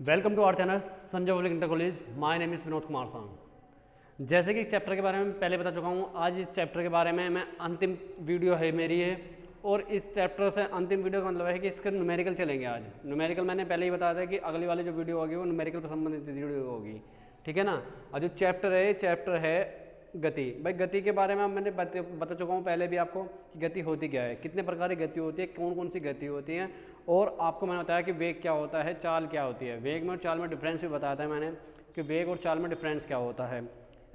Welcome to our channel Sanjay public inter college. My name is Vinod Kumar सांग। जैसे कि chapter के बारे में पहले बता चुका हूँ, आज इस चैप्टर के बारे में मैं अंतिम वीडियो है मेरी है, और इस चैप्टर से अंतिम वीडियो का मतलब है कि इसके न्यूमेरिकल चलेंगे। आज न्यूमेरिकल मैंने पहले ही बताया था कि अगली वाली जो वीडियो होगी वो न्यूमेरिकल पर संबंधित वीडियो होगी, ठीक है ना। और जो चैप्टर है गति। भाई गति के बारे में मैंने बता चुका हूँ पहले भी आपको कि गति होती क्या है, कितने प्रकार की गति होती है, कौन कौन सी गति होती है, और आपको मैंने बताया कि वेग क्या होता है, चाल क्या होती है। वेग में और चाल में डिफरेंस भी बताया था मैंने कि वेग और चाल में डिफरेंस क्या होता है।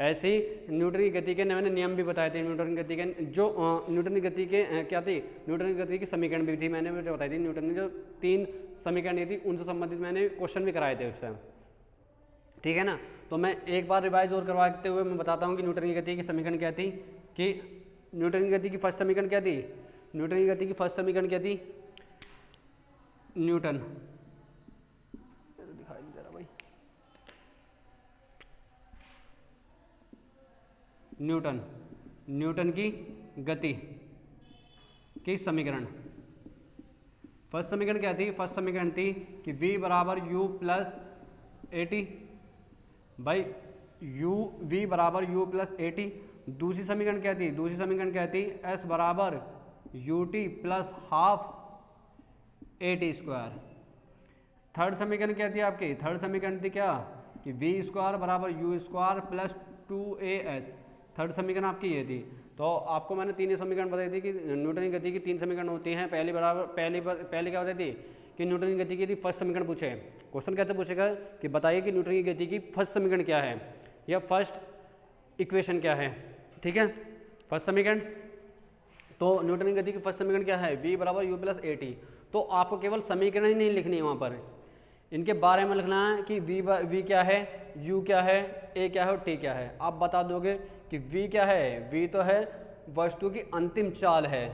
ऐसे ही न्यूटन की गति के मैंने नियम भी बताए थे। न्यूटन की गति के जो न्यूटन की गति के क्या थी, न्यूटन की गति की समीकरण भी थी, मैंने बताई थी। न्यूटन ने जो 3 समीकरण दी थी उनसे संबंधित मैंने क्वेश्चन भी कराए थे उससे, ठीक है ना। तो मैं एक बार रिवाइज और करवाते हुए मैं बताता हूँ कि न्यूटन की गति की समीकरण क्या थी। कि न्यूटन की गति की फर्स्ट समीकरण क्या थी, न्यूटन की गति की फर्स्ट समीकरण क्या थी, न्यूटन दिखाई नहीं दे रहा भाई, न्यूटन की गति की समीकरण फर्स्ट समीकरण क्या थी, फर्स्ट समीकरण थी कि v बराबर u प्लस ए टी। भाई v बराबर u प्लस ए टी। दूसरी समीकरण क्या थी, दूसरी समीकरण क्या थी, s बराबर U T plus half A T square. Third समीकरण क्या थी आपकी, थर्ड समीकरण थी क्या कि वी स्क्वायर बराबर you square plus 2as। Third समीकरण आपकी ये थी। तो आपको मैंने 3 समीकरण बताई थी कि न्यूटन की गति की 3 समीकरण होती हैं। पहली क्या बताई थी कि न्यूटन की गति की यदि फर्स्ट समीकरण पूछे, क्वेश्चन कैसे पूछेगा कि बताइए कि न्यूटन की गति की फर्स्ट समीकरण क्या है या फर्स्ट इक्वेशन क्या है, ठीक है। फर्स्ट समीकरण तो न्यूटन की गति की फर्स्ट समीकरण क्या है, v बराबर यू प्लस ए टी। तो आपको केवल समीकरण ही नहीं लिखनी है, वहाँ पर इनके बारे में लिखना है कि v क्या है, u क्या है, a क्या है और t क्या है। आप बता दोगे कि v क्या है, v तो है वस्तु की अंतिम चाल है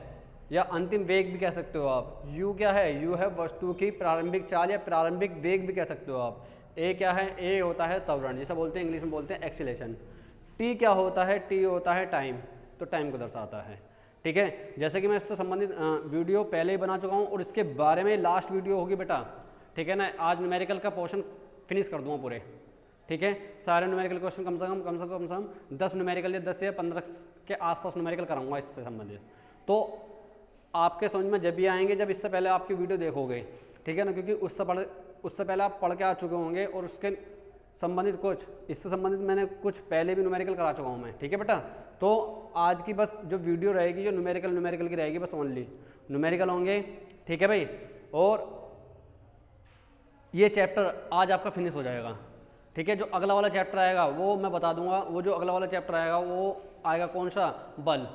या अंतिम वेग भी कह सकते हो आप। u क्या है, u है वस्तु की प्रारंभिक चाल या प्रारंभिक वेग भी कह सकते हो आप। a क्या है, a होता है त्वरण, जिसे बोलते हैं इंग्लिश में बोलते हैं एक्सीलरेशन। t क्या होता है, t होता है टाइम, तो टाइम को दर्शाता है, ठीक है। जैसे कि मैं इससे संबंधित वीडियो पहले ही बना चुका हूँ और इसके बारे में लास्ट वीडियो होगी बेटा, ठीक है ना। आज न्यूमेरिकल का पोर्शन फिनिश कर दूंगा पूरे, ठीक है। सारे न्यूमेरिकल क्वेश्चन कम से कम 10 न्यूमेरिकल या 10 या 15 के आसपास न्यूमेरिकल कराऊंगा इससे संबंधित। तो आपके समझ में जब भी आएंगे जब इससे पहले आपकी वीडियो देखोगे, ठीक है ना, क्योंकि उससे पहले आप पढ़ के आ चुके होंगे और उसके संबंधित कुछ इससे संबंधित मैंने कुछ पहले भी न्यूमेरिकल करा चुका हूँ मैं, ठीक है बेटा। तो आज की बस जो वीडियो रहेगी जो न्यूमेरिकल की रहेगी, बस ओनली न्यूमेरिकल होंगे, ठीक है भाई। और ये चैप्टर आज आपका फिनिश हो जाएगा, ठीक है। जो अगला वाला चैप्टर आएगा वो मैं बता दूंगा। वो जो अगला वाला चैप्टर आएगा वो आएगा कौन सा, बल,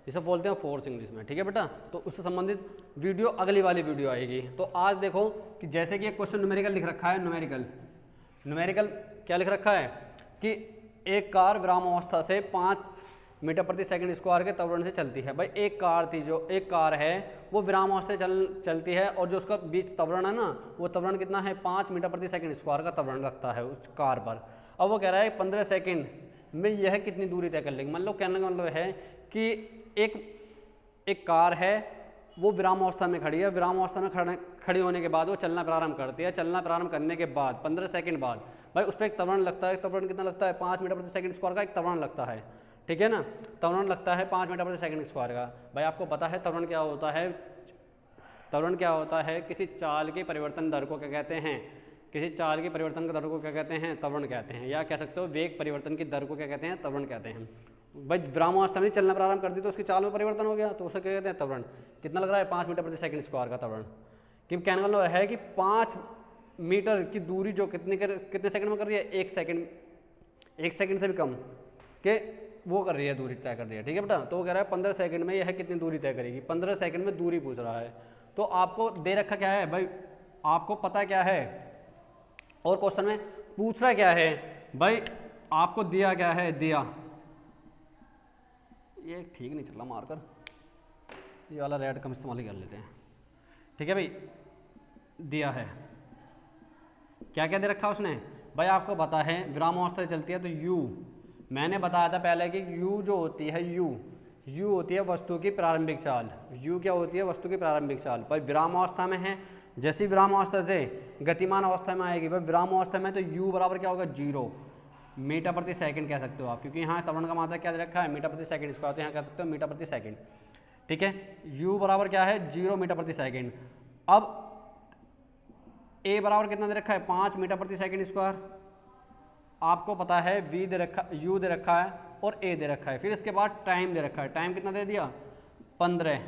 जिसे बोलते हैं फोर्स इंग्लिश में, ठीक है बेटा। तो उससे संबंधित वीडियो अगली वाली वीडियो आएगी। तो आज देखो कि जैसे कि एक क्वेश्चन न्यूमेरिकल लिख रखा है, न्यूमेरिकल क्या लिख रखा है कि एक कार विरामावस्था से 5 मीटर प्रति सेकंड स्क्वायर के त्वरण से चलती है। भाई एक कार है वो विरामावस्था से चलती है और जो उसका बीच त्वरण है ना, वो त्वरण कितना है, 5 मीटर प्रति सेकंड स्क्वायर का त्वरण लगता है उस कार पर। अब वो कह रहा है 15 सेकंड में यह कितनी दूरी तय कर लेगी। मान लो कहने का मतलब है कि एक कार है वो विरामावस्था में खड़ी है, विरामावस्था में खड़ी होने के बाद वो चलना प्रारंभ करती है। चलना प्रारंभ करने के बाद 15 सेकंड बाद भाई उस पर एक त्वरण लगता है। त्वरण कितना लगता है, 5 मीटर प्रति सेकंड स्क्वायर का एक त्वरण लगता है, ठीक है ना। त्वरण लगता है 5 मीटर प्रति सेकंड स्क्वायर का। भाई आपको पता है त्वरण क्या होता है, त्वरण क्या होता है, किसी चाल के परिवर्तन दर को क्या कहते हैं, किसी चाल के परिवर्तन के दर को क्या कहते हैं, त्वरण कहते हैं। या कह सकते हो वेग परिवर्तन की दर को क्या कहते हैं, त्वरण कहते हैं। भाई विरामावस्था में चलना प्रारंभ कर दी तो उसकी चाल में परिवर्तन हो गया, तो उसे क्या कहते हैं, त्वरण। कितना लग रहा है, 5 मीटर प्रति सेकंड स्क्वायर का त्वरण। क्योंकि कहने का मतलब है कि 5 मीटर की दूरी जो कितने सेकंड में कर रही है, 1 सेकंड से भी कम के वो कर रही है, दूरी तय कर रही है, ठीक है बेटा। तो वो कह रहा है 15 सेकंड में यह कितनी दूरी तय करेगी, 15 सेकंड में दूरी पूछ रहा है। तो आपको दे रखा क्या है भाई, आपको पता क्या है और क्वेश्चन में पूछ रहा क्या है भाई, आपको दिया क्या है, दिया ये ठीक नहीं चल रहा मारकर, ये वाला रेड कम इस्तेमाल ही कर लेते हैं, ठीक है भाई। दिया है क्या क्या दे रखा उसने भाई, आपको पता है विरामावस्था चलती है तो u, मैंने बताया था पहले कि u जो होती है u होती है वस्तु की प्रारंभिक चाल। u क्या होती है, वस्तु की प्रारंभिक चाल। भाई विरामावस्था में है, जैसी विराम अवस्था से गतिमान अवस्था में आएगी, भाई विराम अवस्था में तो u बराबर क्या होगा 0 मीटर प्रति सेकंड कह सकते हो आप, क्योंकि यहाँ त्वरण का मात्रा क्या दे रखा है मीटर प्रति सेकंड स्क्वायर, तो यहाँ कह सकते हो मीटर प्रति सेकंड। ठीक है, u बराबर क्या है 0 मीटर प्रति सेकंड। अब a बराबर कितना दे रखा है 5 मीटर प्रति सेकंड स्क्वायर, आपको पता है v दे रखा u दे रखा है और a दे रखा है। फिर इसके बाद टाइम दे रखा है, टाइम कितना दे दिया 15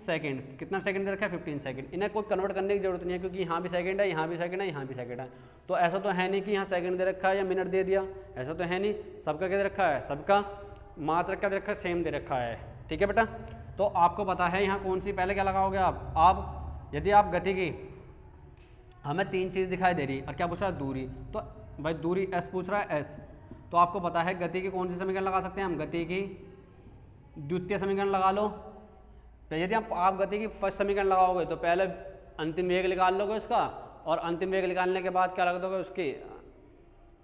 सेकंड, कितना सेकंड दे रखा है 15 सेकंड। इन्हें कोई कन्वर्ट करने की जरूरत नहीं है, क्योंकि यहाँ भी सेकंड है, यहाँ भी सेकंड है, यहाँ भी सेकंड है। तो ऐसा तो है नहीं कि यहाँ सेकंड दे रखा है या मिनट दे दिया, ऐसा तो है नहीं। सबका क्या दे रखा है, सबका मात्रक क्या दे रखा है सेम दे रखा है। ठीक है बेटा, तो आपको पता है यहाँ कौन सी, पहले क्या लगाओगे आप यदि आप गति की, हमें 3 चीज़ दिखाई दे रही और क्या पूछ रहा है दूरी, तो भाई दूरी s पूछ रहा है s, तो आपको पता है गति की कौन सी समीकरण लगा सकते हैं हम, गति की द्वितीय समीकरण लगा लो। तो यदि आप गति की फर्स्ट समीकरण लगाओगे तो पहले अंतिम वेग निकाल लोगे उसका, और अंतिम वेग निकालने के बाद क्या रख दोगे उसकी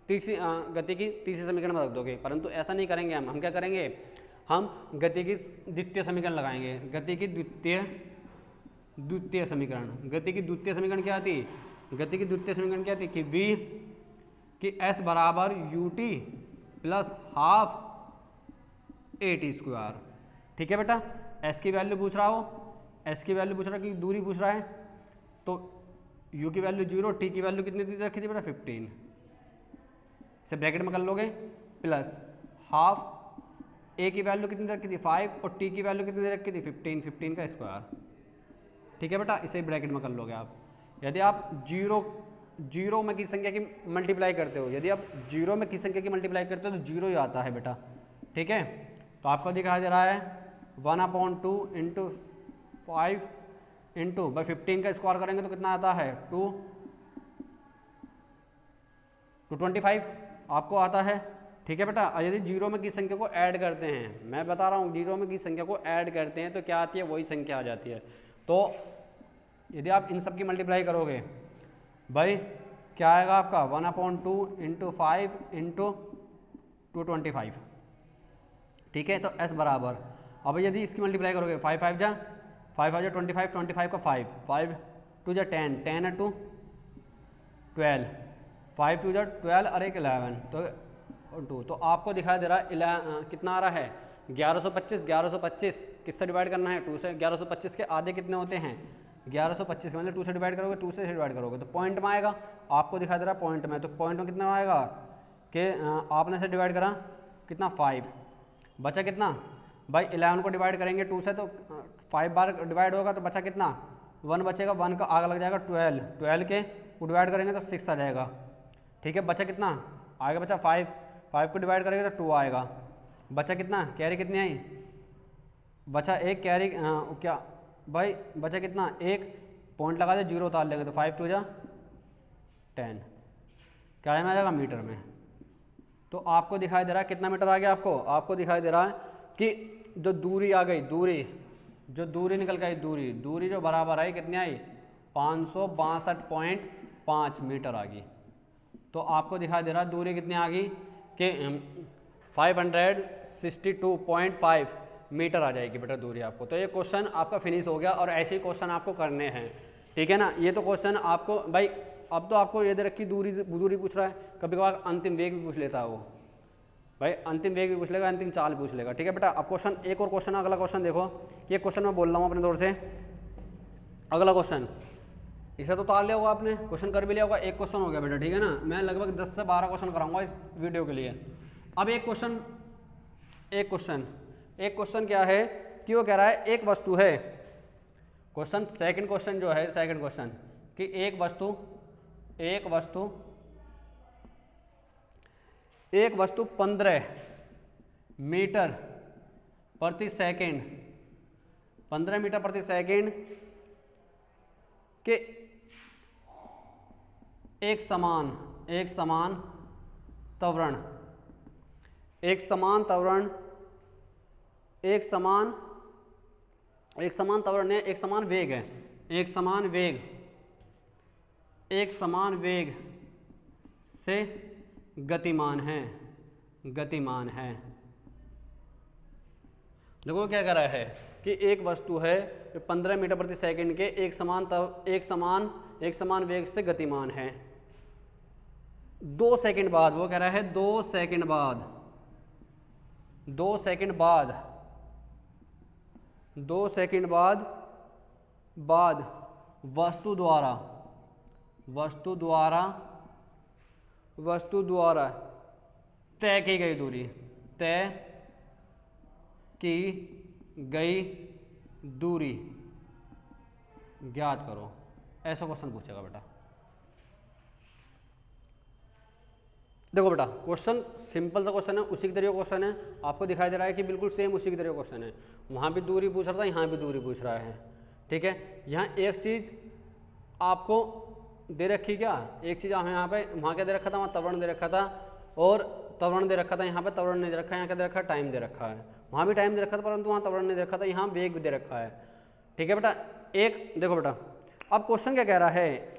तीसरी गति की तीसरी समीकरण में रख दोगे। परंतु ऐसा नहीं करेंगे हम क्या करेंगे, हम गति की द्वितीय समीकरण लगाएंगे। गति की द्वितीय समीकरण, गति की द्वितीय समीकरण क्या थी, गति की द्वितीय समीकरण क्या थी कि v कि s बराबर ut plus half at square. ठीक है बेटा, s की वैल्यू पूछ रहा हो, s की वैल्यू पूछ रहा है कि दूरी पूछ रहा है, तो u की वैल्यू 0, t की वैल्यू कितनी दी रखी थी बेटा 15, से ब्रैकेट में कर लोगे, प्लस हाफ a की वैल्यू कितनी रखी थी 5 और t की वैल्यू कितनी रखी थी 15 का स्क्वायर। ठीक है बेटा, इसे ब्रैकेट में कर लोगे आप। यदि आप जीरो में किसी संख्या की मल्टीप्लाई करते हो, यदि आप 0 में किसी संख्या की मल्टीप्लाई करते हो तो 0 ही आता है बेटा। ठीक है, तो आपको दिखाई दे रहा है 1/2 इंटू 5 इंटू 15 का स्क्वायर करेंगे तो कितना आता है 225 आपको आता है। ठीक है बेटा, यदि 0 में किसी संख्या को ऐड करते हैं, मैं बता रहा हूँ 0 में किसी संख्या को ऐड करते हैं तो क्या आती है, वही संख्या आ जाती है। तो यदि आप इन सब की मल्टीप्लाई करोगे भाई क्या आएगा आपका 1/2 इंटू 5 इंटू 225। ठीक है, तो s बराबर, अब यदि इसकी मल्टीप्लाई करोगे 5 5 जा 25, 25 का 5 2 जा 10, 10 2 12, 5 2 जा 12 और 1 11, तो 2, तो आपको दिखाई दे रहा है कितना आ रहा है 1125 किससे डिवाइड करना है 2 से। 1125 के आधे कितने होते हैं 1125 के, मतलब 2 से डिवाइड करोगे, 2 से डिवाइड करोगे तो पॉइंट में आएगा, आपको दिखाई दे रहा है पॉइंट में, तो पॉइंट में कितना आएगा कि आपने से डिवाइड करा कितना 5, बचा कितना भाई 11 को डिवाइड करेंगे 2 से तो 5 बार डिवाइड होगा तो बचा कितना 1 बचेगा, 1 का आगे लग जाएगा 12 के को डिवाइड करेंगे तो 6 आ जाएगा। ठीक है, बचा कितना आएगा, बचा 5 को डिवाइड करेंगे तो 2 आएगा, बचा कितना कैरी कितनी आई, बचा एक कैरी क्या भाई बचा कितना 1, पॉइंट लगा दे 0 उतार लेंगे तो 5 2 जा 10, क्या में आ जाएगा मीटर में। तो आपको दिखाई दे रहा है कितना मीटर आ गया, आपको दिखाई दे रहा है कि जो दूरी आ गई, जो दूरी निकल गई, दूरी जो बराबर आई कितनी आई 562.5 मीटर आ गई। तो आपको दिखाई दे रहा है दूरी कितनी आ गई कि 562.5 मीटर आ जाएगी बेटा दूरी आपको। तो ये क्वेश्चन आपका फिनिश हो गया और ऐसे ही क्वेश्चन आपको करने हैं। ठीक है ना, ये तो क्वेश्चन आपको भाई अब तो आपको ये दे रखी दूरी पूछ रहा है, कभी कभार अंतिम वेग भी पूछ लेता है वो, भाई अंतिम वेग भी पूछ लेगा, अंतिम चाल पूछ लेगा। ठीक है बेटा, अब क्वेश्चन एक और क्वेश्चन, अगला क्वेश्चन देखो, ये क्वेश्चन मैं बोल रहा हूँ अपने तौर से। अगला क्वेश्चन इसे तो उतार लिया होगा आपने, क्वेश्चन कर भी लिया होगा, एक क्वेश्चन हो गया बेटा। ठीक है ना, मैं लगभग 10 से 12 क्वेश्चन कराऊंगा इस वीडियो के लिए। अब एक क्वेश्चन क्या है कि वो कह रहा है एक वस्तु है, क्वेश्चन सेकंड क्वेश्चन जो है, सेकंड क्वेश्चन कि एक वस्तु 15 मीटर प्रति सेकंड, 15 मीटर प्रति सेकंड के एक समान त्वरण, एक समान वेग है, एक समान वेग से गतिमान है। देखो क्या कर रहा है, कि एक वस्तु है 15 मीटर प्रति सेकंड के एक समान वेग से गतिमान है। 2 सेकंड बाद, वो कह रहा है 2 सेकंड बाद, 2 सेकंड बाद, 2 सेकंड बाद वस्तु द्वारा तय की गई दूरी ज्ञात करो। ऐसा क्वेश्चन पूछेगा बेटा। देखो बेटा क्वेश्चन सिंपल सा क्वेश्चन है, उसी की तरह क्वेश्चन है, आपको दिखाई दे रहा है कि बिल्कुल सेम उसी की तरह क्वेश्चन है। वहाँ भी दूरी पूछ रहा था, यहाँ भी दूरी पूछ रहा है। ठीक है, यहाँ एक चीज़ आपको दे रखी, क्या एक चीज़ हमें यहाँ पे, वहाँ क्या दे रखा था, वहाँ त्वरण दे रखा था, और त्वरण दे रखा था, यहाँ पे त्वरण नहीं दे रखा है, यहाँ क्या दे रखा है, टाइम दे रखा है। वहाँ भी टाइम दे रखा था परंतु वहाँ त्वरण नहीं दे रखा था, यहाँ वेग भी दे रखा है। ठीक है बेटा, एक देखो बेटा अब क्वेश्चन क्या कह रहा है,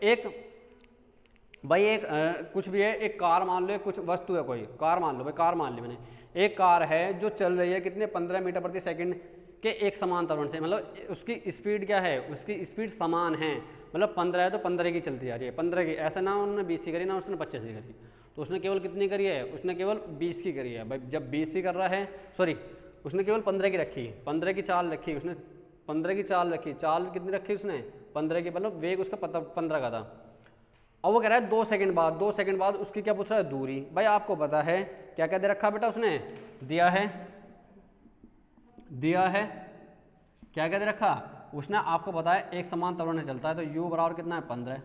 कुछ भी है, एक कार मान लो, एक कुछ वस्तु है, कोई कार मान लो भाई, कार मान ली मैंने, एक कार है जो चल रही है कितने 15 मीटर प्रति सेकंड के एक समान त्वरण से, मतलब उसकी स्पीड क्या है, उसकी स्पीड समान है, मतलब 15 है तो 15 की चलती आ रही है, 15 की, ऐसा ना उन्होंने 20 की करी ना उसने 25 की करी, तो उसने केवल कितनी करी है, उसने केवल 20 की करी है भाई। जब 20 की कर रहा है, सॉरी उसने केवल 15 की रखी, 15 की चाल रखी उसने, 15 की चाल रखी, चाल कितनी रखी उसने 15 की, मतलब वेग उसका 15 का था। अब वो कह रहा है 2 सेकंड बाद, 2 सेकंड बाद उसकी क्या पूछ रहा है, दूरी। भाई आपको पता है क्या क्या दे रखा बेटा, उसने दिया है क्या क्या दे रखा, उसने आपको पता है एक समान त्वरण से चलता है, तो u बराबर कितना है 15।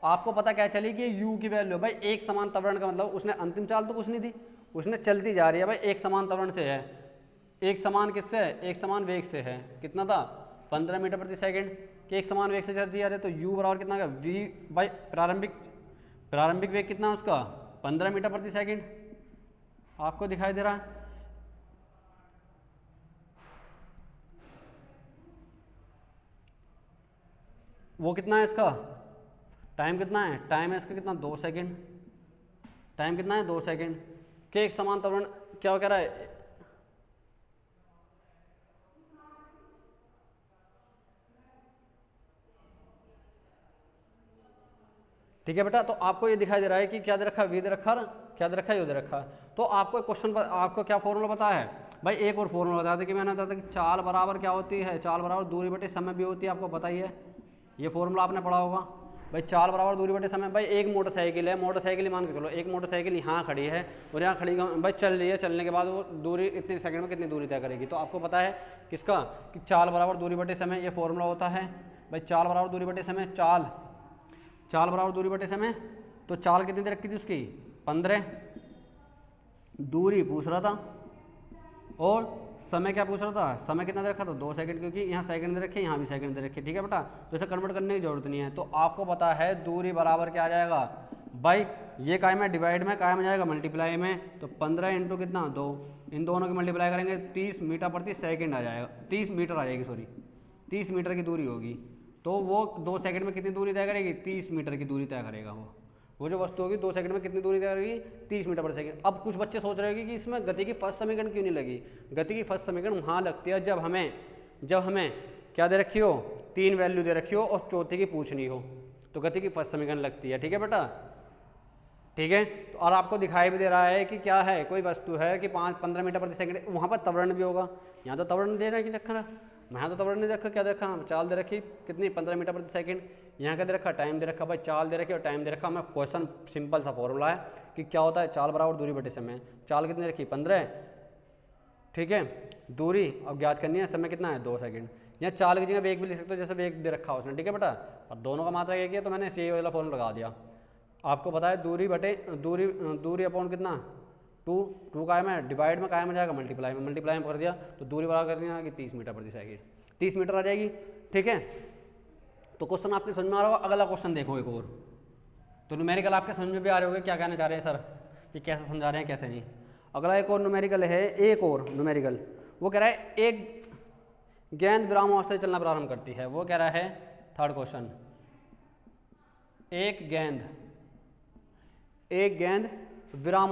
आपको पता क्या चली कि u की वैल्यू, भाई एक समान त्वरण का मतलब उसने अंतिम चाल तो कुछ नहीं दी, उसने चलती जा रही है भाई, एक समान त्वरण से है, एक समान किससे है, एक समान वेग से है, कितना था 15 मीटर प्रति सेकंड के एक समान वेग से चलती जा रही है, तो u बराबर कितना का v बाई प्रारंभिक वेग कितना है उसका 15 मीटर प्रति सेकंड, आपको दिखाई दे रहा है। वो कितना है इसका टाइम, कितना है टाइम है इसका कितना 2 सेकंड, टाइम कितना है 2 सेकंड के एक समान त्वरण, क्या कह रहा है, ठीक है बेटा। तो आपको ये दिखाई दे रहा है कि क्या दे रखा है, वी दे रखा है, क्या दे रखा है, यू दे रखा है। तो आपको एक क्वेश्चन पर आपको क्या फॉर्मूला पता है भाई, एक और फॉर्मूला बता दें कि मैंने बताया था कि चाल बराबर क्या होती है, चाल बराबर दूरी बटे समय भी होती है, आपको पता ही है, ये फॉर्मूला आपने पढ़ा होगा भाई, चाल बराबर दूरी बटे समय। भाई एक मोटरसाइकिल है, मोटरसाइकिल मान के चलो, एक मोटरसाइकिल यहाँ खड़ी है और यहाँ खड़ी भाई चल रही है, चलने के बाद वो दूरी इतने सेकंड में कितनी दूरी तय करेगी, तो आपको पता है किसका कि चाल बराबर दूरी बटे समय, ये फॉर्मूला होता है भाई, चाल बराबर दूरी बटे समय, चाल बराबर दूरी बटे समय। तो चाल कितनी देर रखी थी उसकी 15, दूरी पूछ रहा था और समय क्या पूछ रहा था, समय कितना दे रखा था 2 सेकंड, क्योंकि यहाँ सेकंड दे रखे, यहाँ भी सेकंड दे रखे। ठीक है बेटा, तो इसे कन्वर्ट करने की जरूरत नहीं है। तो आपको पता है दूरी बराबर क्या आ जाएगा भाई, ये कायम है डिवाइड में, कायम आ जाएगा मल्टीप्लाई में, तो 15 इंटू कितना 2, इन दोनों की मल्टीप्लाई करेंगे 30 मीटर प्रति सेकंड आ जाएगा, 30 मीटर आ जाएगी, सॉरी 30 मीटर की दूरी होगी। तो वो 2 सेकंड में कितनी दूरी तय करेगी, 30 मीटर की दूरी तय करेगा। वो जो वस्तु होगी 2 सेकंड में कितनी दूरी तय करेगी, 30 मीटर पर सेकंड। अब कुछ बच्चे सोच रहे हैं कि इसमें गति की फर्स्ट समीकरण क्यों नहीं लगी। गति की फर्स्ट समीकरण वहाँ लगती है जब हमें क्या दे रखी हो, 3 वैल्यू दे रखी हो और चौथी की पूछनी हो, तो गति की फर्स्ट समीकरण लगती है। ठीक है बेटा, ठीक है। तो और आपको दिखाई भी दे रहा है कि क्या है, कोई वस्तु है कि 15 मीटर प्रति सेकंड, वहाँ पर त्वरण भी होगा, यहाँ तो त्वरण दे रखा है, यहाँ तो त्वरण नहीं दे रखा, क्या दे रखा, चाल दे रखी कितनी 15 मीटर प्रति सेकंड, यहाँ क्या दे रखा टाइम दे रखा, भाई चाल दे रखी और टाइम दे रखा। हमें क्वेश्चन सिंपल सा फॉर्मूला है कि क्या होता है, चाल बराबर दूरी बटे समय। चाल कितनी रखी 15, ठीक है, दूरी अब ज्ञात करनी है, समय कितना है 2 सेकंड। यहाँ चाल की जगह वेग भी लिख सकते हो, जैसे वेग दे रखा उसने। ठीक है बेटा, और दोनों का मात्रा एक ही है, तो मैंने ये वाला फॉर्मूला लगा दिया। आपको पता है दूरी अपॉन कितना 2 कायम है, डिवाइड में कायम आ जाएगा मल्टीप्लाई में कर दिया, तो दूरी बराबर कर दिया कि 30 मीटर प्रति सेकंड, 30 मीटर आ जाएगी। ठीक है, तो क्वेश्चन आपके समझ में आ रहा होगा। अगला क्वेश्चन देखो एक और, तो न्यूमेरिकल आपके समझ में भी आ रहे होंगे क्या कहना चाह रहे हैं सर, कि कैसे समझा रहे हैं कैसे नहीं। अगला एक और न्यूमेरिकल है, एक और न्यूमेरिकल, वो कह रहा है एक गेंद विरामावस्था से चलना प्रारंभ करती है। वो कह रहा है थर्ड क्वेश्चन, एक गेंद विराम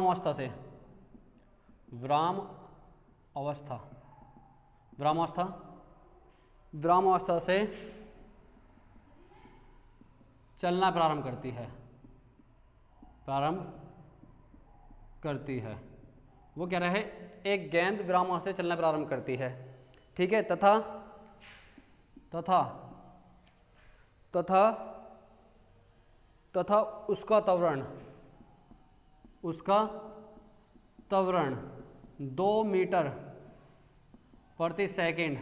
विरामावस्था, विरामावस्था से चलना प्रारंभ करती है, प्रारंभ करती है। वो कह रहा है एक गेंद विरामावस्था से चलना प्रारंभ करती है, ठीक है, तथा तथा तथा तथा उसका त्वरण, उसका त्वरण 2 मीटर प्रति सेकंड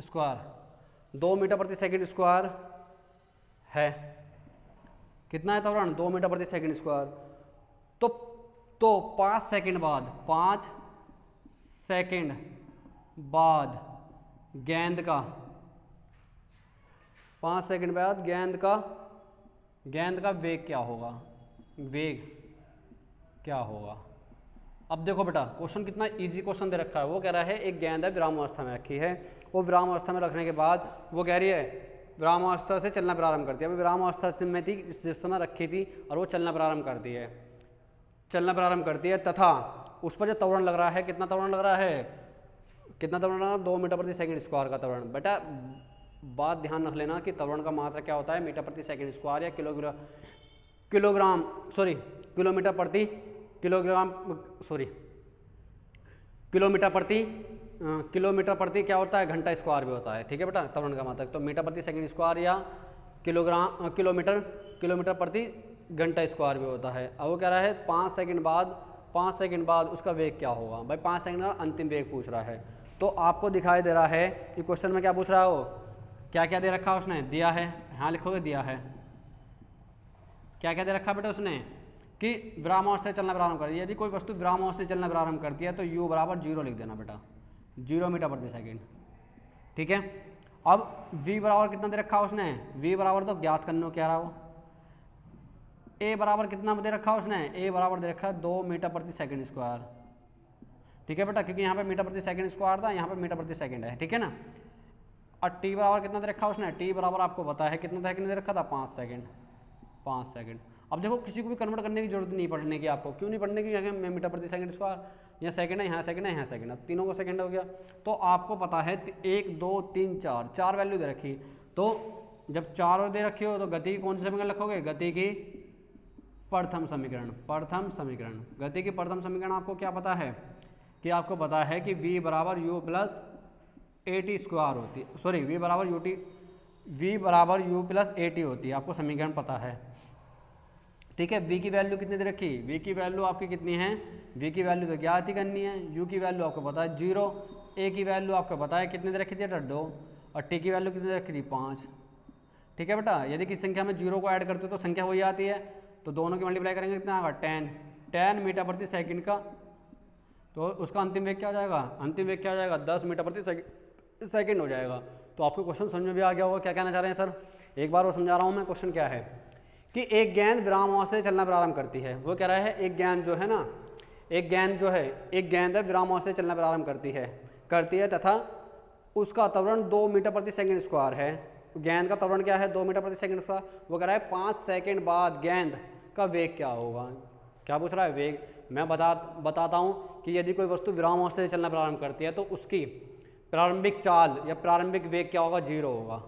स्क्वायर, 2 मीटर प्रति सेकंड स्क्वायर है। कितना है त्वरण? 2 मीटर प्रति सेकंड स्क्वायर। तो 5 सेकंड बाद, 5 सेकंड बाद गेंद का, 5 सेकंड बाद गेंद का वेग क्या होगा? वेग क्या होगा? अब देखो बेटा, क्वेश्चन कितना इजी क्वेश्चन दे रखा है। वो कह रहा है एक गेंद है विरामावस्था में रखी है, वो विरामावस्था में रखने के बाद वो कह रही है विरामावस्था से चलना प्रारंभ करती है। अभी विरामावस्था में थी, जिस समय रखी थी, और वो चलना प्रारंभ करती है, चलना प्रारंभ करती है, तथा उस पर जो त्वरण लग रहा है, कितना त्वरण लग रहा है? कितना त्वरण लग रहा है? 2 मीटर प्रति सेकंड स्क्वायर का त्वरण। बेटा बात ध्यान रख लेना कि त्वरण का मात्रा क्या होता है? मीटर प्रति सेकंड स्क्वायर या किलोमीटर प्रति किलोग्राम, किलोमीटर प्रति क्या होता है? घंटा स्क्वायर भी होता है, ठीक है बेटा, त्वरण का मात्रक। तो मीटर प्रति सेकंड स्क्वायर या किलोमीटर प्रति घंटा स्क्वायर भी होता है। अब वो कह रहा है 5 सेकंड बाद उसका वेग क्या होगा? भाई 5 सेकंड का अंतिम वेग पूछ रहा है। तो आपको दिखाई दे रहा है कि क्वेश्चन में क्या पूछ रहा है, वो क्या क्या दे रखा है उसने? दिया है, यहाँ लिखोगे दिया है। क्या क्या दे रखा है बेटा उसने? कि विरामावस्था से चलना प्रारंभ कर, यदि कोई वस्तु विरामावस्था से चलना प्रारंभ करती है तो u बराबर 0 लिख देना बेटा, 0 मीटर प्रति सेकंड, ठीक है। अब v बराबर कितना दे रखा है उसने? v बराबर तो ज्ञात करने को कह रहा हो। a बराबर कितना दे रखा है उसने? a बराबर दे रखा है 2 मीटर प्रति सेकंड स्क्वायर, ठीक है बेटा, क्योंकि यहाँ पे मीटर प्रति सेकंड स्क्वायर था, यहाँ पे मीटर प्रति सेकंड है, ठीक है ना। और t बराबर कितना दे रखा है उसने? t बराबर आपको पता है कितना सेकंड दे रखा था? 5 सेकंड। अब देखो किसी को भी कन्वर्ट करने की जरूरत नहीं पड़ने की आपको, क्यों नहीं पड़ने की? यहाँ मीटर प्रति सेकंड स्क्वायर, यहाँ सेकंड है, यहाँ सेकंड है, यहाँ सेकंड है, तीनों को सेकंड हो गया। तो आपको पता है 1 2 3 4 वैल्यू दे रखी। तो जब 4 दे रखी हो तो गति की कौन सी समीकरण लिखोगे? गति की प्रथम समीकरण। गति की प्रथम समीकरण आपको क्या पता है? कि आपको पता है कि v बराबर u प्लस at स्क्वायर होती है, सॉरी v बराबर u प्लस at होती है, आपको समीकरण पता है, ठीक है। v की वैल्यू कितनी दे रखी? v की वैल्यू आपकी कितनी है? v की वैल्यू तो ज्ञात ही करनी है। u की वैल्यू आपको पता है 0, a की वैल्यू आपको पता है कितनी दे रखी थी? 2, और t की वैल्यू कितनी दे रखी थी? 5, ठीक है बेटा। यदि किसी संख्या में 0 को ऐड करते हो तो संख्या हो जाती है, तो दोनों की मल्टीप्लाई करेंगे कितना आएगा? 10 मीटर प्रति सेकंड का, तो उसका अंतिम वेग क्या हो जाएगा? अंतिम वेग क्या हो जाएगा? 10 मीटर प्रति सेकंड हो जाएगा। तो आपको क्वेश्चन समझ में भी आ गया होगा क्या कहना चाह रहे हैं सर। एक बार वो समझा रहा हूँ मैं। क्वेश्चन क्या है कि एक गेंद विरामावस्था से चलना प्रारंभ करती है। वो कह रहा है एक गेंद जो है ना, एक गेंद है विरामावस्था से चलना प्रारंभ करती है तथा उसका त्वरण 2 मीटर प्रति सेकंड स्क्वायर है। गेंद का त्वरण क्या है? 2 मीटर प्रति सेकंड स्क्वायर। वो कह रहा है 5 सेकंड बाद गेंद का वेग क्या होगा? क्या पूछ रहा है? वेग। मैं बताता हूँ कि यदि कोई वस्तु विरामावस्था से चलना प्रारंभ करती है तो उसकी प्रारंभिक चाल या प्रारंभिक वेग क्या होगा? 0 होगा,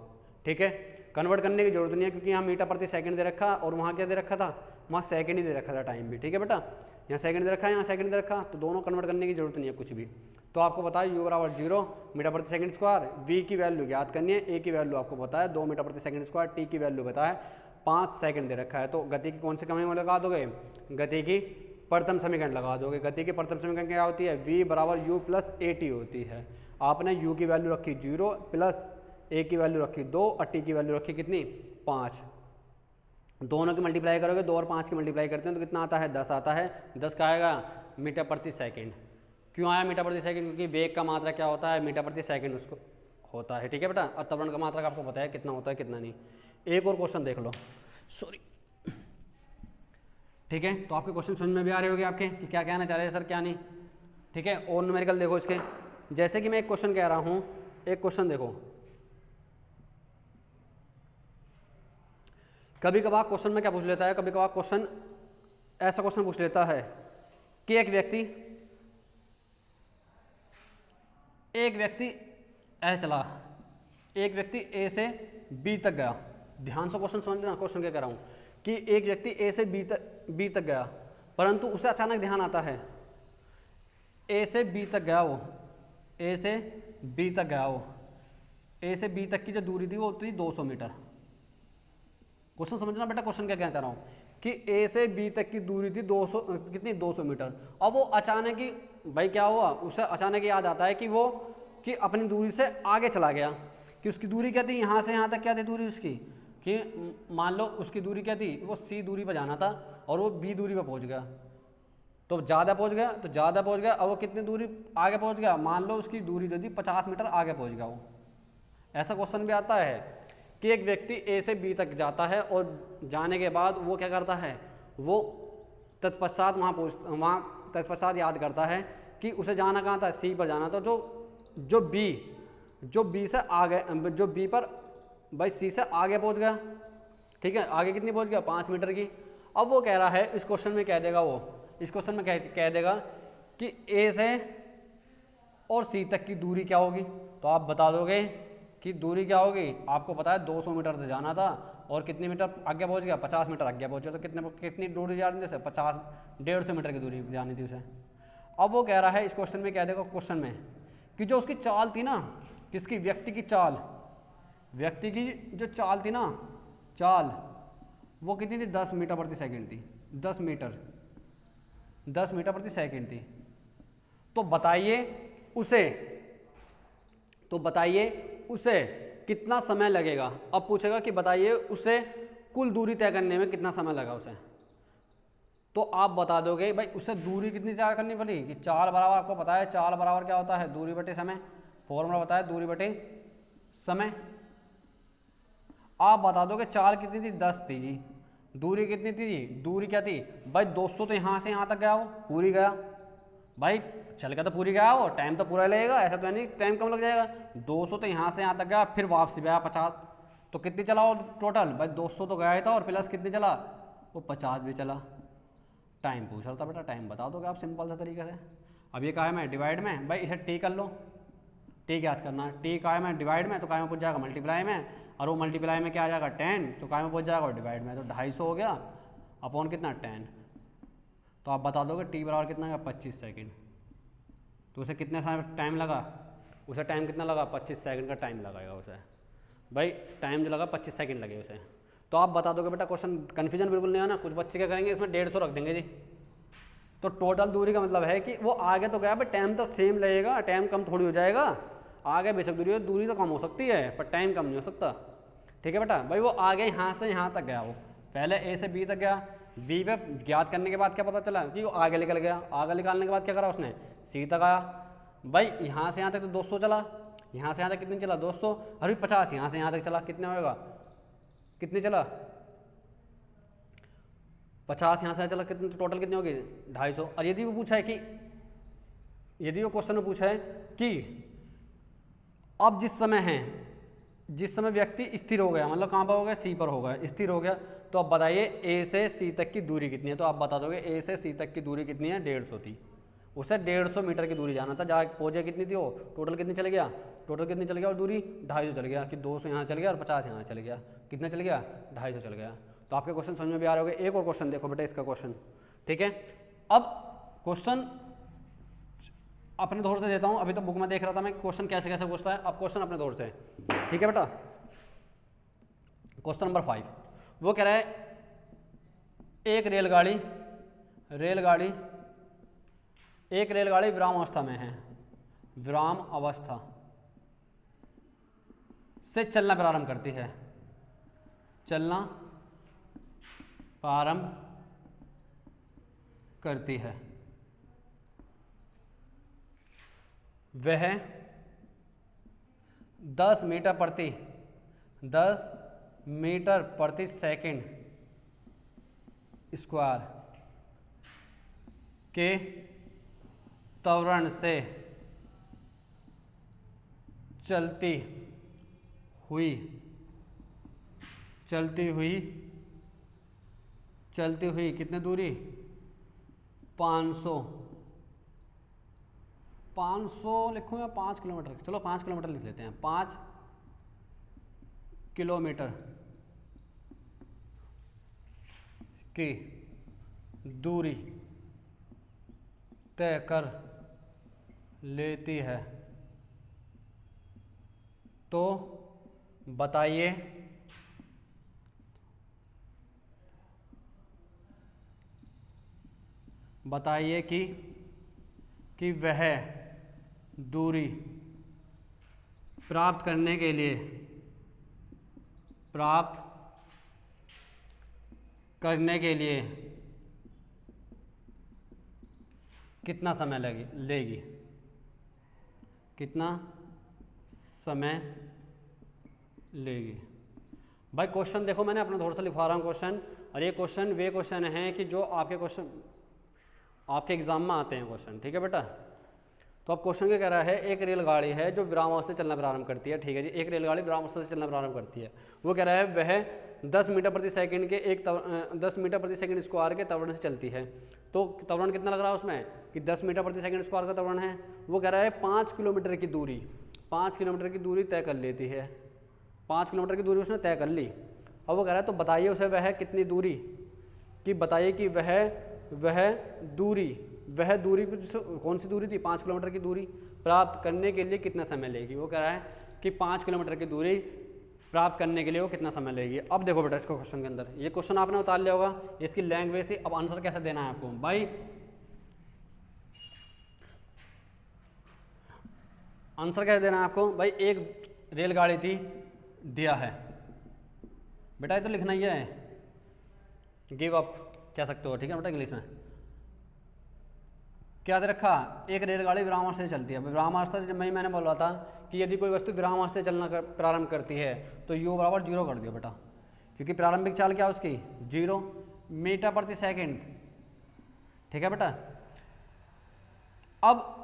ठीक है। कन्वर्ट करने की जरूरत नहीं है, क्योंकि यहाँ मीटर प्रति सेकंड दे रखा और वहाँ क्या दे रखा था? वहाँ सेकंड ही दे रखा था, टाइम भी, ठीक है बेटा। यहाँ सेकंड दे रखा है, यहाँ सेकंड दे रखा, तो दोनों कन्वर्ट करने की जरूरत नहीं है कुछ भी। तो आपको पता है u बराबर 0 मीटर प्रति सेकंड स्क्वायर, v की वैल्यू ज्ञात करनी है, a की वैल्यू आपको पता है 2 मीटर प्रति सेकंड स्क्वायर, t की वैल्यू पता है 5 सेकंड दे रखा है। तो गति की कौन सी समीकरण लगा दोगे? गति की प्रथम समीकरण लगा दोगे। गति की प्रथम समीकरण क्या होती है? v बराबर u प्लस at होती है। आपने u की वैल्यू रखी 0 प्लस a की वैल्यू रखी 2 और t की वैल्यू रखी कितनी? 5। दोनों की मल्टीप्लाई करोगे, 2 और 5 की मल्टीप्लाई करते हैं तो कितना आता है? 10 आता है। 10 का आएगा मीटर प्रति सेकंड। क्यों आया मीटर प्रति सेकंड? क्योंकि वेग का मात्रा क्या होता है? मीटर प्रति सेकंड उसको होता है, ठीक है बेटा। और त्वरण का मात्रा का आपको पता है कितना होता है कितना नहीं। एक और क्वेश्चन देख लो, सॉरी, ठीक है। तो आपके क्वेश्चन समझ में भी आ रहे होंगे आपके कि क्या कहना चाह रहे हैं सर, क्या नहीं, ठीक है। और न्यूमेरिकल देखो इसके, जैसे कि मैं एक क्वेश्चन कह रहा हूँ, एक क्वेश्चन देखो, कभी कभार क्वेश्चन में क्या पूछ लेता है, कभी कभार क्वेश्चन ऐसा क्वेश्चन पूछ लेता है कि एक व्यक्ति एक व्यक्ति ऐसे चला, एक व्यक्ति ए से बी तक गया। ध्यान से क्वेश्चन समझना, क्वेश्चन क्या कह रहा हूँ कि एक व्यक्ति ए से बी तक गया, परंतु उसे अचानक ध्यान आता है ए से बी तक गया वो, ए से बी तक गया वो, ए से बी तक की जो दूरी थी वो थी 200 मीटर। क्वेश्चन समझना बेटा, क्वेश्चन क्या कहना चाह रहा हूँ कि ए से बी तक की दूरी थी 200, कितनी 200 मीटर। अब वो अचानक ही भाई क्या हुआ, उसे अचानक याद आता है कि वो कि अपनी दूरी से आगे चला गया, कि उसकी दूरी क्या थी, यहाँ से यहाँ तक क्या थी दूरी उसकी, कि मान लो उसकी दूरी क्या थी, वो सी दूरी पर जाना था और वो बी दूरी पर पहुँच गया, तो ज़्यादा पहुँच गया, तो ज़्यादा पहुँच गया। अब वो कितनी दूरी आगे पहुँच गया, मान लो उसकी दूरी जो थी 50 मीटर आगे पहुँच गया वो। ऐसा क्वेश्चन भी आता है कि एक व्यक्ति ए से बी तक जाता है और जाने के बाद वो क्या करता है, वो तत्पश्चात वहाँ तत्पश्चात याद करता है कि उसे जाना कहाँ था, सी पर जाना था। जो बी से आगे, जो बी पर भाई सी से आगे पहुँच गया, ठीक है, आगे कितनी पहुँच गया 5 मीटर की। अब वो कह रहा है, इस क्वेश्चन में कह देगा वो, इस क्वेश्चन में कह देगा कि ए से और सी तक की दूरी क्या होगी। तो आप बता दोगे कि दूरी क्या होगी, आपको पता है 200 मीटर से जाना था और कितने मीटर आगे पहुंच गया, 50 मीटर आगे पहुंचा, तो कितनी दूरी जानी थी, 150 मीटर की दूरी जानी थी उसे। अब वो कह रहा है इस क्वेश्चन में, कह देगा क्वेश्चन में कि जो उसकी चाल थी ना, किसकी, व्यक्ति की चाल, व्यक्ति की जो चाल थी ना, चाल वो कितनी थी, 10 मीटर प्रति सेकंड थी, 10 मीटर प्रति सेकंड थी। तो बताइए उसे कितना समय लगेगा। अब पूछेगा कि बताइए उसे कुल दूरी तय करने में कितना समय लगा उसे। तो आप बता दोगे भाई उसे दूरी कितनी तय करनी पड़ी, कि चाल बराबर, आपको पता है चाल बराबर क्या होता है, दूरी बटे समय, फॉर्मूला बताया दूरी बटे समय। आप बता दोगे चाल कितनी थी, 10 थी जी, दूरी कितनी थी जी, दूरी क्या थी भाई 200, तो यहाँ से यहाँ तक गया वो, पूरी गया भाई, चल के तो पूरी गया वो, टाइम तो पूरा लगेगा, ऐसा तो है नहीं टाइम कम लग जाएगा। 200 तो यहाँ से यहाँ तक गया, फिर वापसी भी आया 50, तो कितनी चला वो टोटल भाई, 200 तो गया ही था और प्लस कितनी चला वो 50 भी चला। टाइम पूछ रहा था बेटा, टाइम बता दोगे आप सिंपल सा तरीके से। अब ये कहा है मैं डिवाइड में, भाई इसे टी कर लो, टी याद करना है, टी का है मैं डिवाइड में, तो काय में पूछ जाएगा मल्टीप्लाई में, और वो मल्टीप्लाई में क्या आ जाएगा 10, तो काय में पूछ जाएगा डिवाइड में, तो 250 हो गया अपॉन कितना 10। तो आप बता दोगे टी बराबर कितना है 25 सेकंड। तो उसे कितने समय टाइम लगा, उसे टाइम कितना लगा 25 सेकंड का टाइम लगाएगा उसे, भाई टाइम जो लगा 25 सेकंड लगे उसे। तो आप बता दोगे बेटा, क्वेश्चन कन्फ्यूजन बिल्कुल नहीं आना। कुछ बच्चे क्या करेंगे इसमें 150 रख देंगे जी, तो टोटल दूरी का मतलब है कि वो आगे तो गया पर टाइम तो सेम लगेगा, टाइम कम थोड़ी हो जाएगा। आगे बेशक दूरी तो कम हो सकती है पर टाइम कम नहीं हो सकता, ठीक है बेटा। भाई वो आगे यहाँ से यहाँ तक गया, वो पहले ए से बी तक गया, बी पे ज्ञात करने के बाद क्या पता चला कि वो आगे निकल गया, आगे निकालने के बाद क्या करा उसने, सी तक आया। भाई यहाँ से यहाँ तक तो 200 चला, यहाँ से यहाँ तक कितनी चला 200, अरे 50 यहाँ से यहाँ तक चला, कितने होएगा, कितनी चला 50 यहाँ से चला, कितनी टोटल कितनी होगी 250। और यदि वो पूछा है कि, यदि वो क्वेश्चन में पूछा है कि अब जिस समय व्यक्ति स्थिर हो गया, मतलब कहाँ पर हो गया, सी पर हो गया, स्थिर हो गया, तो अब बताइए ए से सी तक की दूरी कितनी है। तो आप बता दोगे ए से सी तक की दूरी कितनी है, 150 थी, उसे 150 मीटर की दूरी जाना था, जहाँ पहुँचे कितनी थी वो, टोटल कितनी चल गया, और दूरी 250 चल गया, कि 200 यहाँ चल गया और 50 यहाँ चल गया, कितना चल गया 250 चल गया। तो आपके क्वेश्चन समझ में भी आ रहे होंगे। एक और क्वेश्चन देखो बेटा, इसका क्वेश्चन, ठीक है। अब क्वेश्चन अपने दौर से देता हूँ, अभी तो बुक में देख रहा था मैं क्वेश्चन कैसे कैसे पूछता है, अब क्वेश्चन अपने दौर से, ठीक है बेटा। क्वेश्चन नंबर 5 वो कह रहा है एक रेलगाड़ी विराम अवस्था में है, विराम अवस्था से चलना प्रारंभ करती है, चलना प्रारंभ करती है। वह 10 मीटर प्रति सेकंड स्क्वायर के त्वरण से चलती हुई कितने दूरी 500 500 लिखूँ या 5 किलोमीटर, चलो 5 किलोमीटर लिख लेते हैं। 5 किलोमीटर की दूरी तय कर लेती है तो बताइए कि वह दूरी प्राप्त करने के लिए कितना समय लेगी, कितना समय लेगी। भाई क्वेश्चन देखो, मैंने अपना थोड़ा सा लिखवा रहा हूँ क्वेश्चन, और ये क्वेश्चन वे क्वेश्चन हैं कि जो आपके एग्जाम में आते हैं क्वेश्चन, ठीक है बेटा। तो अब क्वेश्चन क्या कह रहा है, एक रेलगाड़ी है जो विरामावस्था से चलना प्रारंभ करती है, ठीक है जी। एक रेलगाड़ी विरामावस्था से चलना प्रारंभ करती है। वो कह रहा है वह 10 मीटर प्रति सेकंड के 10 मीटर प्रति सेकंड स्क्वायर के त्वरण से चलती है। तो त्वरण कितना लग रहा है उसमें कि 10 मीटर प्रति सेकंड स्क्वायर का त्वरण है। वो कह रहा है 5 किलोमीटर की दूरी तय कर लेती है। 5 किलोमीटर की दूरी उसने तय कर ली। अब वो कह रहा है तो बताइए उसे वह कितनी दूरी, कि बताइए कि वह दूरी कौन सी दूरी थी, 5 किलोमीटर की दूरी प्राप्त करने के लिए कितना समय लेगी। वो कह रहा है कि 5 किलोमीटर की दूरी प्राप्त करने के लिए वो कितना समय लेगी। अब देखो बेटा इसको क्वेश्चन के अंदर, ये क्वेश्चन आपने उतार लिया होगा, इसकी लैंग्वेज थी। अब आंसर कैसे देना है आपको भाई, आंसर कैसे देना है आपको भाई। एक रेलगाड़ी थी, दिया है बेटा, ये तो लिखना ही है, गिव अप कह सकते हो, ठीक है बेटा इंग्लिश में। क्या दे रखा, एक रेलगाड़ी विरामावस्था से चलती है। विरामावस्था से मैंने बोला था कि यदि कोई वस्तु विरामावस्था से चलना प्रारंभ करती है तो u बराबर 0 कर दियो बेटा, क्योंकि प्रारंभिक चाल क्या उसकी 0 मीटर प्रति सेकंड, ठीक है बेटा। अब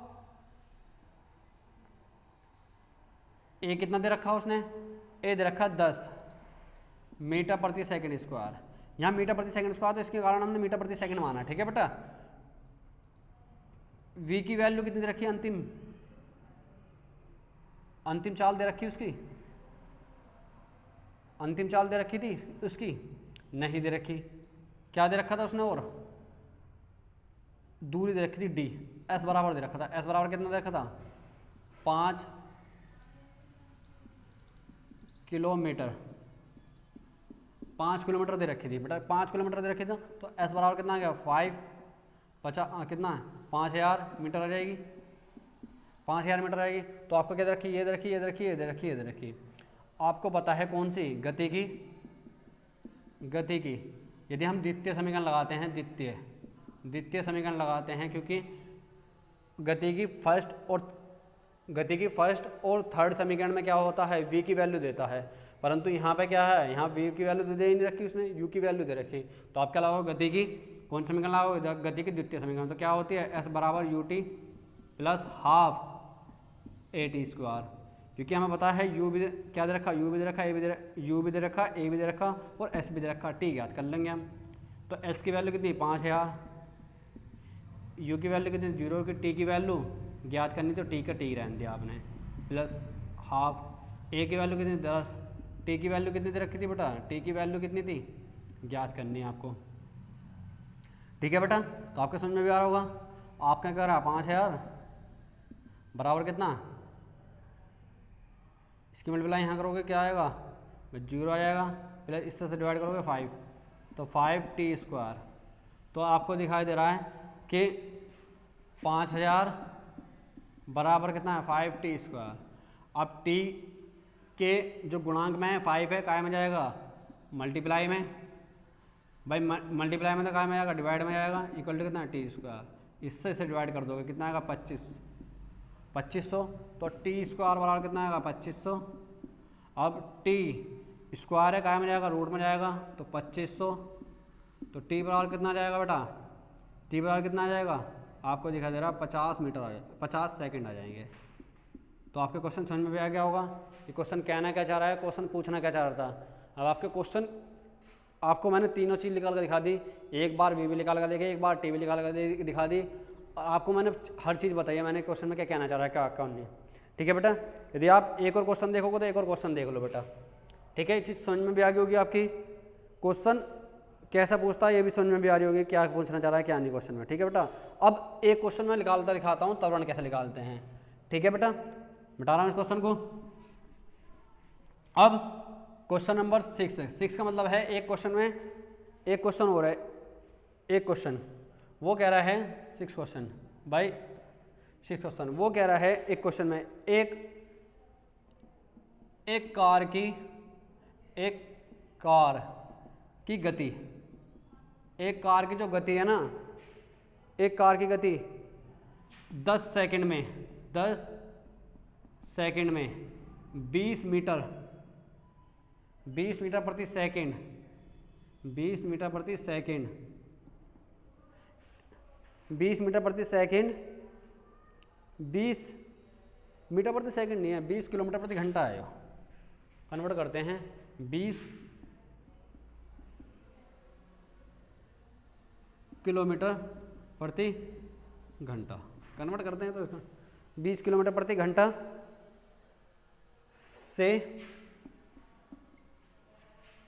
ए कितना दे रखा उसने, ए दे रखा 10 मीटर प्रति सेकंड स्क्वायर। यहाँ मीटर प्रति सेकंड स्क्वायर, तो इसके कारण हमने मीटर प्रति सेकंड माना, ठीक है बेटा। v की वैल्यू कितनी दे रखी है, अंतिम चाल दे रखी उसकी, अंतिम चाल दे रखी थी उसकी, नहीं दे रखी। क्या दे रखा था उसने, और दूरी दे रखी थी d, s बराबर दे रखा था। s बराबर कितना दे रखा था, 5 किलोमीटर, 5 किलोमीटर दे रखी थी बेटा, 5 किलोमीटर दे रखी था। तो s बराबर कितना आ गया 50 5000 मीटर आ जाएगी, 5000 मीटर आएगी। तो आपको क्या दे रखी, ये दे रखी, ये दे रखी, ये दे रखी, ये दे रखी। आपको पता है कौन सी, गति की। यदि हम द्वितीय समीकरण लगाते हैं, द्वितीय समीकरण लगाते हैं, क्योंकि गति की फर्स्ट और थर्ड समीकरण में क्या होता है, v की वैल्यू देता है, परंतु यहाँ पे क्या है, यहाँ v की वैल्यू दे ही नहीं रखी उसने, u की वैल्यू दे रखी। तो आप क्या लगाओगे, गति की कौन समीकरण लगाओगे, गति की द्वितीय समीकरण। तो क्या होती है, s बराबर ut plus half at square, क्योंकि हमें पता है u भी क्या दे रखा, u भी दे रखा, u भी दे रखा, a भी दे रखा और s भी दे रखा, t याद कर लेंगे हम। तो s की वैल्यू कितनी 5000, u की वैल्यू कितनी 0 की, t की वैल्यू ज्ञात करनी, तो t का t रहने दिया आपने, प्लस हाफ, a की वैल्यू कितनी 10, t की वैल्यू कितनी दे रखी थी बेटा, t की वैल्यू कितनी थी ज्ञात करनी है आपको, ठीक है बेटा। तो आपके समझ में भी आ रहा होगा। आप क्या कर रहा है, 5000 बराबर कितना, इसकी मल्टीप्लाई यहाँ करोगे क्या आएगा, 0 आ जाएगा, प्लस इससे डिवाइड करोगे 5, तो 5t स्क्वायर। तो आपको दिखाई दे रहा है कि 5000 बराबर कितना है 5t स्क्वायर। अब t के जो गुणांक में है 5 है, काय में जाएगा, मल्टीप्लाई में, भाई मल्टीप्लाई में तो काय में जाएगा, डिवाइड में जाएगा, इक्वल टू कितना है t स्क्वायर। इससे इसे डिवाइड कर दोगे कितना आएगा 2500, तो t स्क्वायर बराबर कितना आएगा 2500। अब t स्क्वायर है, काय में जाएगा, रूट में जाएगा, तो 2500, तो t बराबर कितना आ जाएगा बेटा, t बराबर कितना आ जाएगा, आपको दिखा दे रहा 50 मीटर आ जाए, 50 सेकंड आ जाएंगे। तो आपके क्वेश्चन समझ में भी आ गया होगा कि क्वेश्चन कहना क्या चाह रहा है, क्वेश्चन पूछना क्या चाह रहा था। अब आपके क्वेश्चन, आपको मैंने तीनों चीज़ निकाल कर दिखा दी, एक बार v भी निकाल कर देखी, एक बार t भी निकाल कर दिखा दी, आपको मैंने हर चीज़ बताई है, मैंने क्वेश्चन में क्या कहना चाह रहा है क्या कौन नहीं। ठीक है बेटा, यदि आप एक और क्वेश्चन देखोगे तो एक और क्वेश्चन देख लो बेटा। ठीक है, ये चीज़ समझ में भी आ गई होगी आपकी, क्वेश्चन कैसा पूछता है ये भी समझ में भी आ रही होगी, क्या पूछना चाह रहा है क्या नहीं क्वेश्चन में। ठीक है बेटा, अब एक क्वेश्चन में दिखाता हूँ त्वरण कैसे निकालते हैं। ठीक है बेटा, बता रहा हूँ इस क्वेश्चन को। अब क्वेश्चन नंबर 6 का मतलब है एक क्वेश्चन में एक क्वेश्चन हो रहा है, एक क्वेश्चन वो कह रहा है 6 क्वेश्चन बाई 6 क्वेश्चन, वो कह रहा है एक क्वेश्चन में एक कार की गति, एक कार की जो गति है ना, एक कार की गति 10 सेकंड में 20 मीटर प्रति सेकंड 20 मीटर प्रति सेकंड 20 मीटर प्रति सेकंड 20 मीटर प्रति सेकंड नहीं है, 20 किलोमीटर प्रति घंटा है। कन्वर्ट करते हैं 20 किलोमीटर प्रति घंटा, कन्वर्ट करते हैं तो 20 किलोमीटर प्रति घंटा से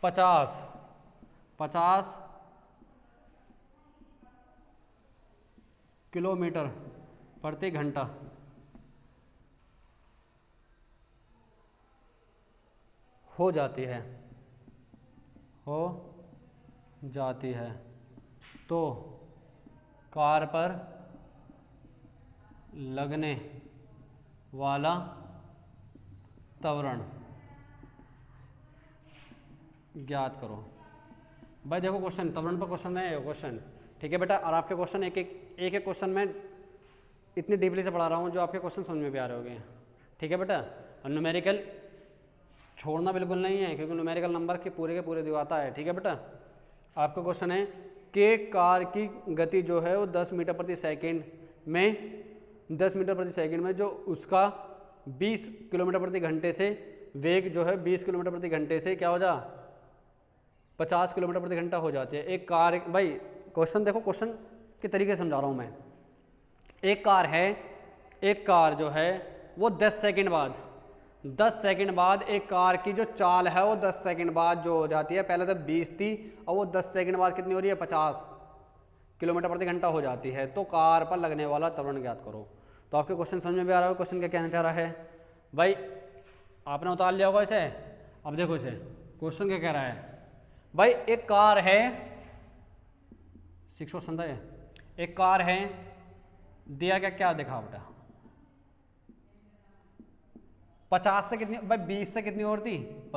50 किलोमीटर प्रति घंटा हो जाती है तो कार पर लगने वाला त्वरण ज्ञात करो। भाई देखो क्वेश्चन त्वरण पर क्वेश्चन है क्वेश्चन। ठीक है बेटा, और आपके क्वेश्चन एक एक क्वेश्चन में इतनी डीपली से पढ़ा रहा हूँ जो आपके क्वेश्चन समझ में भी आ रहे होंगे। ठीक है बेटा, और न्यूमेरिकल छोड़ना बिल्कुल नहीं है क्योंकि न्यूमेरिकल नंबर के पूरे दिखाता है। ठीक है बेटा, आपका क्वेश्चन है कि कार की गति जो है वो 10 मीटर प्रति सेकंड में जो उसका 20 किलोमीटर प्रति घंटे से वेग जो है 20 किलोमीटर प्रति घंटे से क्या हो जा 50 किलोमीटर प्रति घंटा हो जाती है। एक कार, भाई क्वेश्चन देखो, क्वेश्चन के तरीके से समझा रहा हूँ मैं। एक कार जो है वो 10 सेकंड बाद एक कार की जो चाल है वो 10 सेकंड बाद जो हो जाती है, पहले तो 20 थी और वो 10 सेकंड बाद कितनी हो रही है 50 किलोमीटर प्रति घंटा हो जाती है। तो कार पर लगने वाला त्वरण ज्ञात करो। तो आपके क्वेश्चन समझ में भी आ रहा है क्वेश्चन क्या कहना चाह रहा है। भाई आपने उतार लिया होगा इसे। अब देखो इसे क्वेश्चन क्या कह रहा है। भाई एक कार है 6 क्वेश्चन था ये। एक कार है दिया क्या दिखा बेटा 50 से कितनी, भाई 20 से कितनी और थी